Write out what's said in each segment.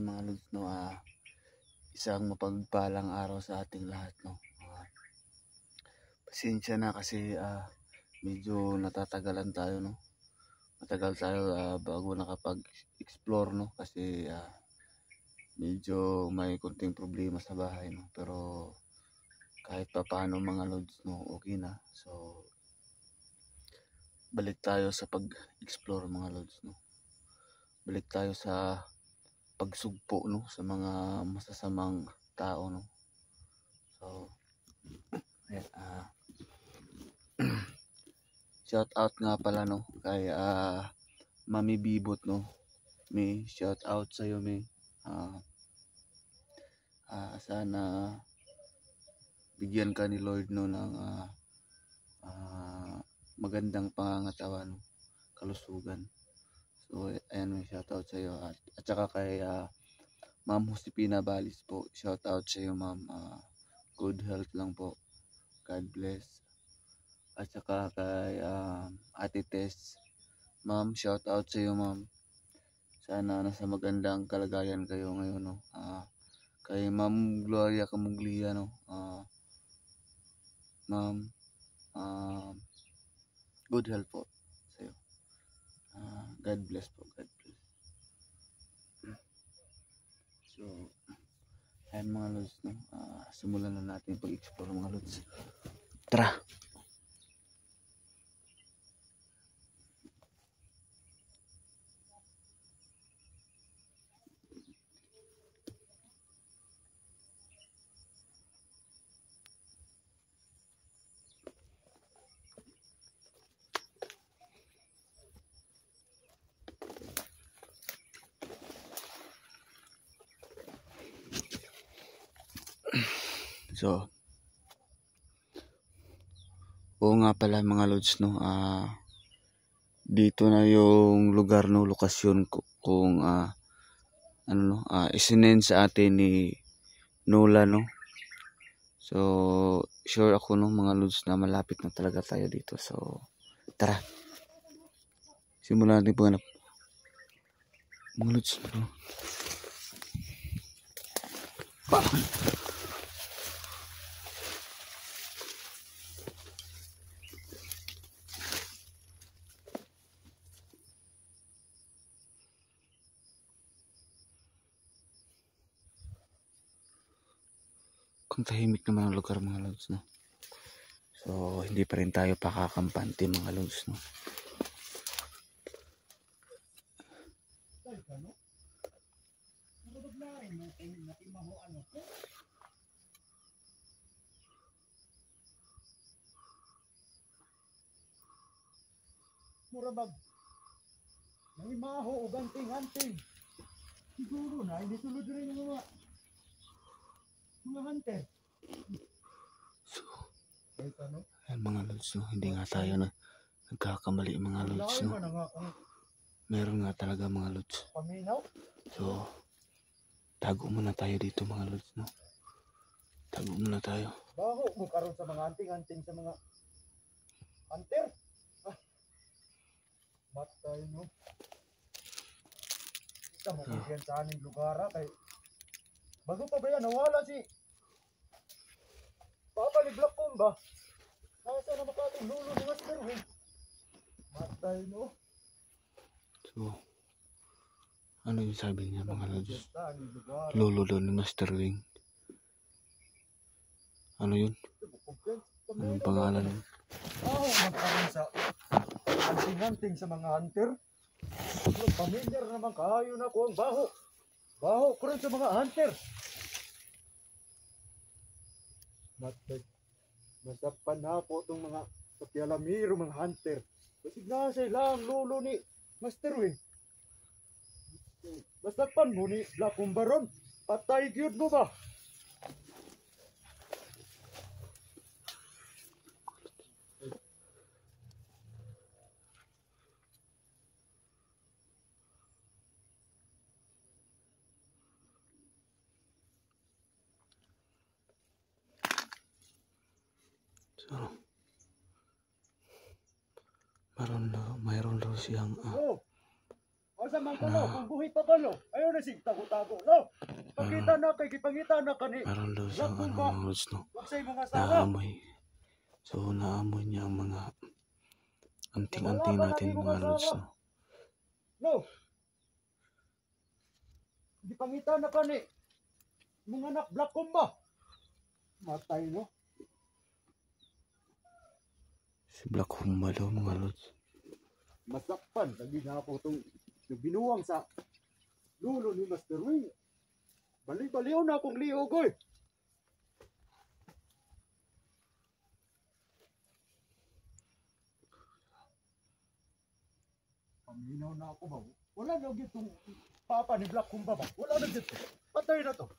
mga lods, no, isang mapagpalang araw sa ating lahat, no. Pasensya na kasi medyo natatagalan tayo, no. Matagal tayo bago nakapag-explore, no, kasi medyo may konting problema sa bahay, no. Pero kahit pa paano mga lods, no, okay na. So balik tayo sa pag-explore mga lods, no. Balik tayo sa pagsugpo, no, sa mga masasamang tao, no. So ayan, shout out nga pala, no, kay Mami Bibot, no. May shout out sa iyo, may sana bigyan ka ni Lord, no, ng magandang pangangatawan, no, kalusugan. So ayan, may shout out sa iyo, at saka kay Ma'am Josepina Balis po, shout out sa iyo, ma'am. Good health lang po, God bless. At saka kay Ate Tess, ma'am, shout out sa iyo, ma'am. Sana nasa magandang kalagayan kayo ngayon, no. Kay Ma'am Gloria Camuglia, no, ma'am, good health po sa iyo. God bless po, God bless. So ayan mga lods, no, simulan na natin pag-explore mga lods. Tara! So, oo nga pala mga lods, no, dito na yung lugar, no, lokasyon kung ano, no, isinend sa atin ni Nola, no. So sure ako, no, mga lods, na malapit na talaga tayo dito. So tara, simulan natin paghanap mga lods, no. Kung tahimik naman ang lugar mga lods, no. So hindi pa rin tayo pakakampante mga lods, no. Murabag may maho o ganting-ganting. Siguro na hindi sulod rin yung mga hunter. So Ano? ayan mga lods, no, hindi nga tayo nagkakamali mga lods, no. Meron nga talaga mga lods. Paminaw? So tago muna tayo dito mga lods, no. Tago muna tayo. Baho mo karon sa mga anting-anting sa mga hunter. Matay, no. Kita mo kung sa aming lugar kay bago pa ba yan nawala si Papa ni Black Comba. Nasa na makating lulo ni Master Wing. Matay, no. So ano yung sabi niya mga lods? Lolo daw ni Master Wing. Ano yun? Anong pangalan yun? Magkaroon sa anting-anting sa mga hunter. Pamilyar naman kayo na ko ang baho. Baho ko rin sa mga hunter. Masapan na po itong mga pakialamiro mga hunter. Kasi nga sila ang lolo ni Master Wing. Masapan mo ni Black Umbaron. Patay gyud mo ba? So mayroon daw siyang Asa man ko no, kung buhi pa ka no, ayaw na sig tago-tago no. Pagkita na kay gipangita na kani. Parang daw siyang Black ano Mamba. mga lods, no? Wag sa imong asawa. Naamoy. So naamoy niya ang mga anting-anting natin mga lods, no? No. Gipangita na kani. Mga anak Black Mamba. Matay no. Si Black Mamba daw mga lods. Masakpan lagi na ako itong binuwang sa lulo ni Master Wing. Bali-baliw na akong liog oy. Paminaw na ako ba? Wala na gitong papa ni Black Mamba ba? Wala na gito. Patay na to.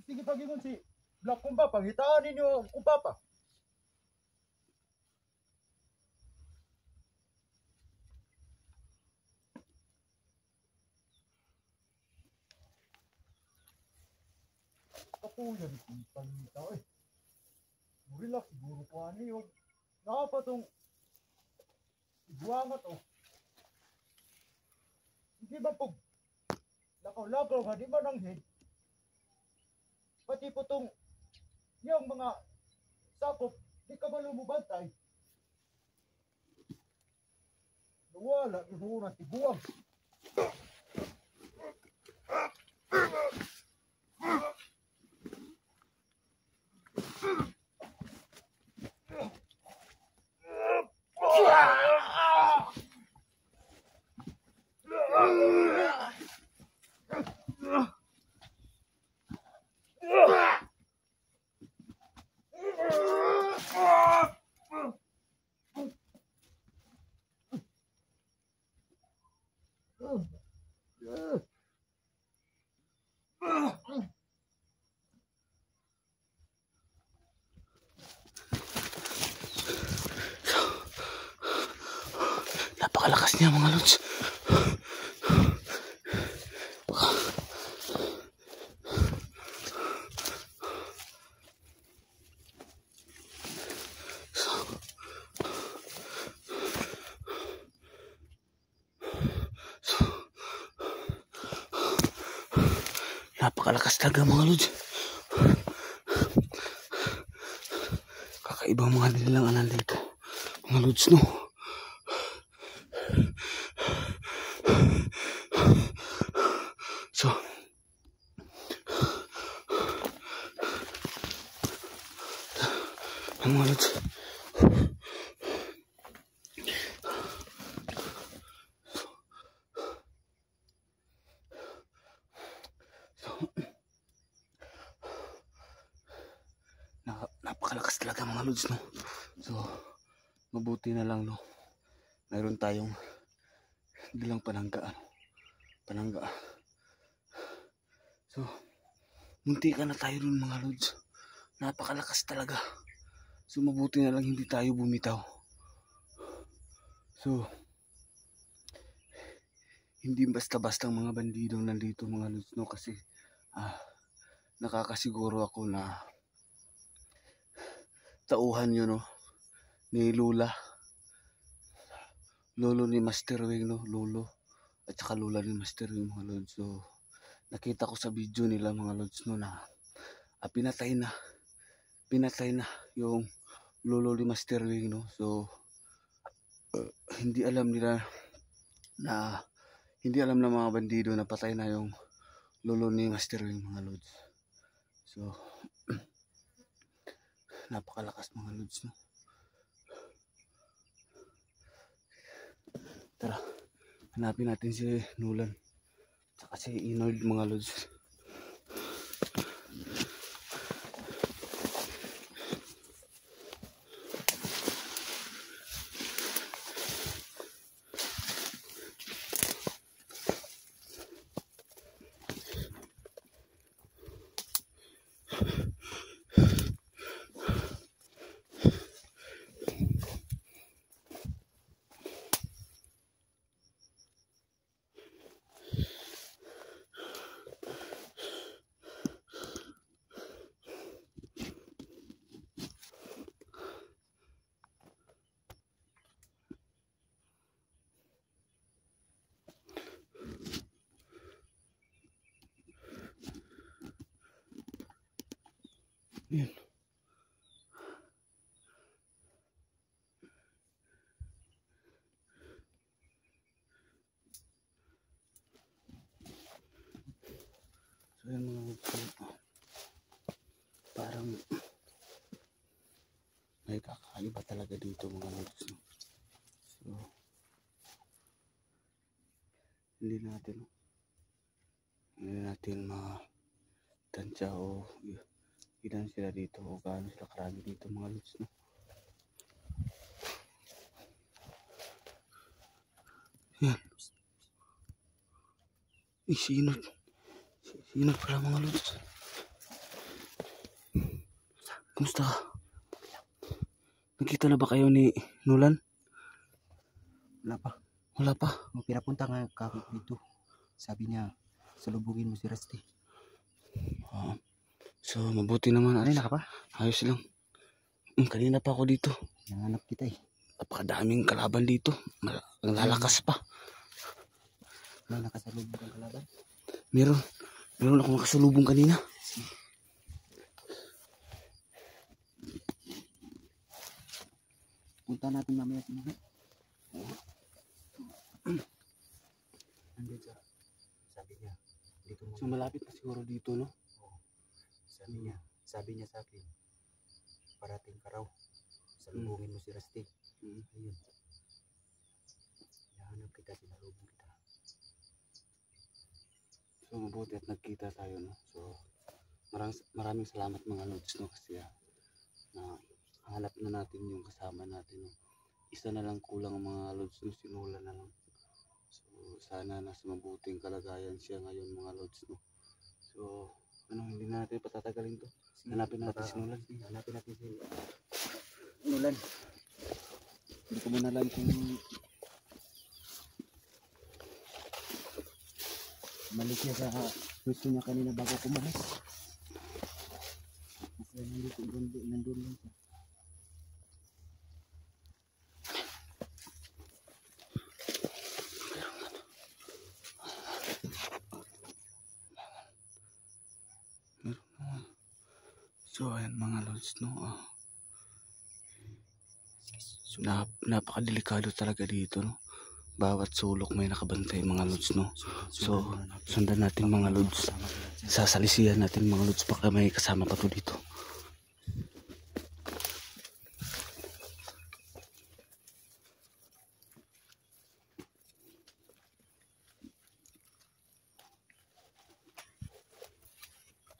Sige pagingon si Black Mamba, pangitaan ninyo kung papa. Ako yan kung pangita eh. Relax siguro po ano yun. Nakapa tong buwangat oh. Hindi ba po lakaw-lakaw nga di ba ng head? Pati po tong yung mga sakop di ka ba lumubantay? Nawala siguro na tiguang. Napakalakas niya mga lods. Napakalakas talaga mga lods. Kakaibang mga nilalanganan dito mga lods, no? So mga lods, napakalakas talaga mga lods, no? So mabuti na lang, no, mayroon tayong dalang panangga, panangga. So munti ka na tayo dun mga lods. Napakalakas talaga. So mabuti na lang hindi tayo bumitaw. So hindi basta-basta mga bandidong nandito mga lods, no? Kasi nakakasiguro ako na tauhan yun, no, ni Lula, lolo ni Master Wing, no? Lolo at saka lula ni Master Wing mga lods. So nakita ko sa video nila mga lods, no, na pinatay na yung lolo ni Master Wing, no? So hindi alam ng mga bandido na patay na yung lolo ni Master Wing mga lods. So napakalakas mga lods, no? Tara, hanapin natin si Nolan tsaka si Inold mga lods. Yun. So yun mga lods, parang may kakaiba talaga dito mga lods. So hindi natin matansya o ilan sila dito o gaano sila karami dito mga lods, no? Yan. Sinot pala mga lods. Kumusta ka? Nakita na ba kayo ni Nolan? Wala pa. Wala pa. Pinapunta nga kako dito. Sabi niya, salubungin mo si Rusty. So mabuti naman. Kanina ka pa? Ayos lang. Kanina pa ako dito. Nanganap kita eh. Napakadaming kalaban dito. Ang lalakas pa. May nakasalubong kang kalaban? Meron akong nakasalubong kanina. Punta natin mamaya si Mama. Andun siya. Sabi niya, dito mo. So malapit na siguro dito, no? Sabi niya sa akin, parating ka raw. Salubungin mo si Rusty. Ayun. Nahanap kita, sinalubong kita. So mabuti at nagkita tayo, no? So maraming salamat mga lods, no? Kasi na hanap na natin yung kasama natin, no? Isa na lang kulang ang mga lods, no? Sinula na lang. So sana nasa mabuting kalagayan siya ngayon mga lods, no? So hindi na natin patatagalin to. Hanapin natin si Nolan. Hanapin natin si Nolan. Hindi ko muna alam kung malik niya sa gusto niya kanina bago kumalis. Kasi nandun lang siya. So ayan mga lods, no? So, napakadelikado talaga dito, no? Bawat sulok may nakabantay mga lods, no? So sundan natin mga lods. Sasalisihan natin mga lods, baka may kasama pa to dito.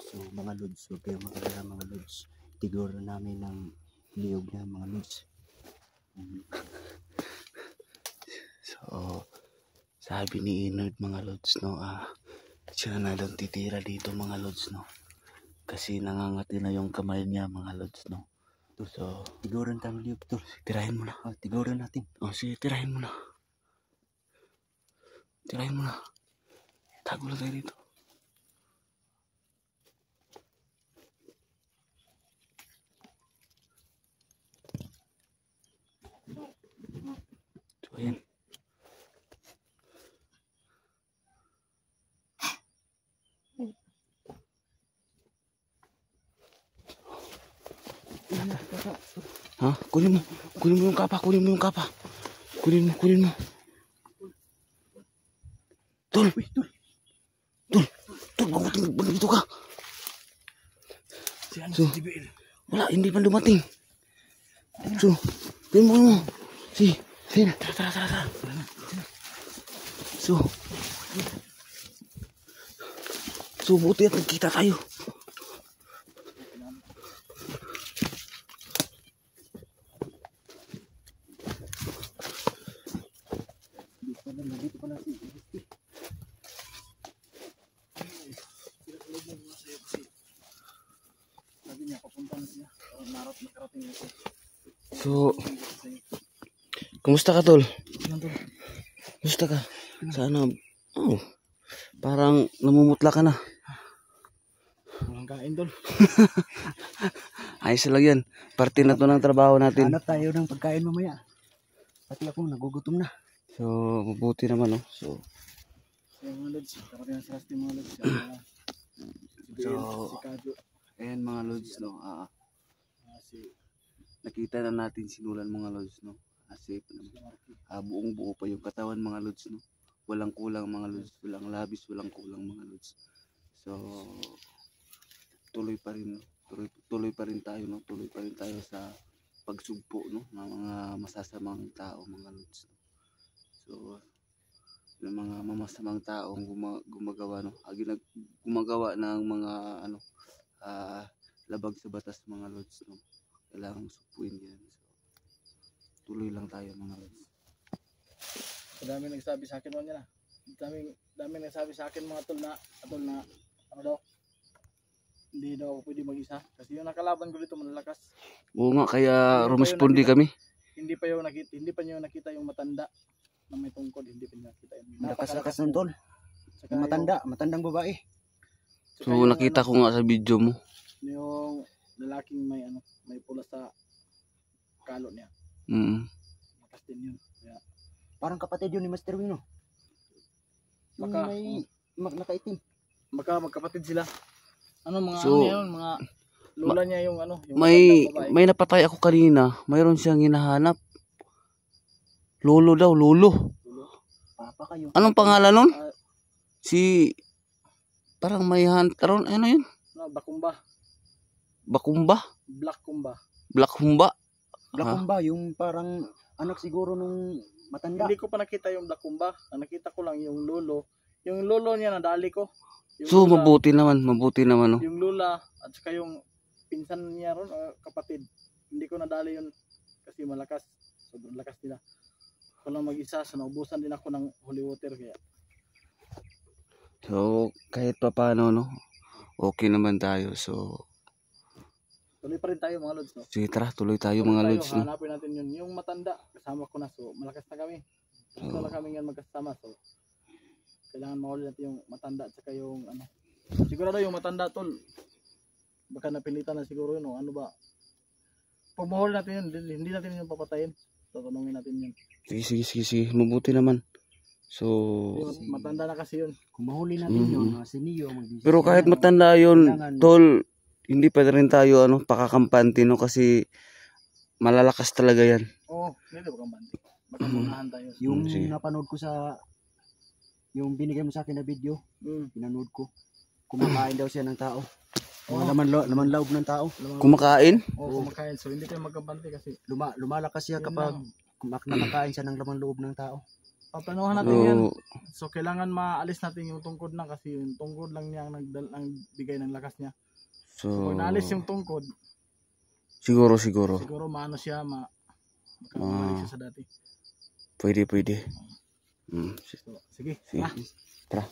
So mga lods, huwag kayong magalala mga lods. Tiguro namin ng liyog na mga lods. So sabi ni Inerd mga lods, no? Siya na lang titira dito mga lods, no? Kasi nangangati na yung kamay niya mga lods, no? So Tiguran tayo liyog to. tirahin mo na. Tiguran natin. Sige, tirahin mo na. Tago lang tayo dito. So ayan. Kunin mo yung kapa. Kunin mo. Tol, bagutin dito ka. So, wala, hindi pa dumating. So, kunin mo. Tara. So buti at nagkita tayo. Nandito pa na si Rusty. Sabi niya, papunta na siya. Nakarating na siya. So, kumusta ka, tol? Kumusta ka? Sana, parang namumutla ka na. Walang kain doon. Ayos lang yan. Parte na to ng trabaho natin. Hanap tayo ng pagkain mamaya. Pati ako, nagugutom na. So, mabuti naman, no? So, mga lods, karating na si Rusty mga lods. So, Si Kadyo. Ayan mga lods, no. Nakita na natin sinulan mga lods, no. Safe naman. Buong buo pa yung katawan mga lods, no. Walang kulang mga lods, walang labis, walang kulang mga lods. So tuloy pa rin, no? tuloy pa rin tayo, no. Tuloy pa rin tayo sa pagsugpo, no, ng mga masasamang tao mga lods. So yung mga mamasamang taong gumagawa, no, gumagawa ng mga ano, labag sa batas mga lods, no. Kailangang supuin yan. So, tuloy lang tayo mga lods. Dami nagsabi sa akin noon yan ah. Dami nagsabi sa akin mga tol na ano daw, hindi daw ako pwede mag-isa kasi yung nakalaban ko dito malalakas. Oo nga, kaya rumuspondi kami. Hindi pa niyo nakita yung matanda na may tungkod, hindi pa niyo nakita yun. Lakas-lakas nun tol. Saka Matandang babae. So nakita ko nga sa video mo. Yung lalaking may ano, may pula sa kalo niya. Lakas din yun. Kaya Parang kapatid yun ni Master Wing, no? Baka, may nakaitim. baka magkapatid sila. Ano mga So, ano yun, mga lola niya yung ano, yung May matandang babae. may napatay ako kanina. Mayroon siyang hinahanap. Lolo daw, lolo. Papa kayo. Anong pangalan nun? Ah, Si parang may hunter, ano yun? no, Bakumba, Bakumba? Black Kumba. Black Humba? Blakumba, yung parang anak siguro nung matanda. Hindi ko pa nakita yung Black Kumba. Ang nakita ko lang yung lolo. Yung lolo niya nadali ko. Yung So lula, mabuti naman, no. yung lula at saka yung pinsan niya ron, kapatid. Hindi ko nadali yun kasi malakas. Sobrang lakas nila. Ako lang mag-isa, so naubusan din ako ng holy water kaya. So kahit pa paano, no, okay naman tayo. So Tuloy pa rin tayo mga lods, no? sige, tara, tuloy tayo Tuloy mga tayo, lods, no. hanapin natin yun. Yung matanda, kasama ko na, so malakas na kami. Gusto na kami nga magkasama, so kailangan mahuli natin yung matanda at saka yung ano. Sigurado yung matanda tol. Baka napilitan na siguro yun, o ano ba? Pag mahuli natin yun, hindi natin yung papatayin. So tanungin natin yun. Sige, mabuti naman. So Yung matanda na kasi yun. Kung mahuli natin yun, si Neo magbisita. pero kahit matanda yun, tol, hindi pa rin tayo pakakampante, no, kasi malalakas talaga yan. Oo, hindi ba kang bandi? Baka munahan tayo. Yung Sige. napanood ko yung binigay mo sa akin na video, Mm. pinanood ko. Kumakain daw siya ng tao. Laman loob ng tao. Kumakain? Oo, kumakain. So hindi tayo magkabante kasi Lumalakas siya yun kapag lang. nakakain siya ng laman loob ng tao. Paplanuhan natin yan. So, So kailangan maalis natin yung tungkod na kasi yung tungkod lang niya ang bigay ng lakas niya. so Pag naalis yung tungkod, siguro siguro maano siya, baka bumalik siya sa dati. pwede. So, sige. Sige. Ah. Tara.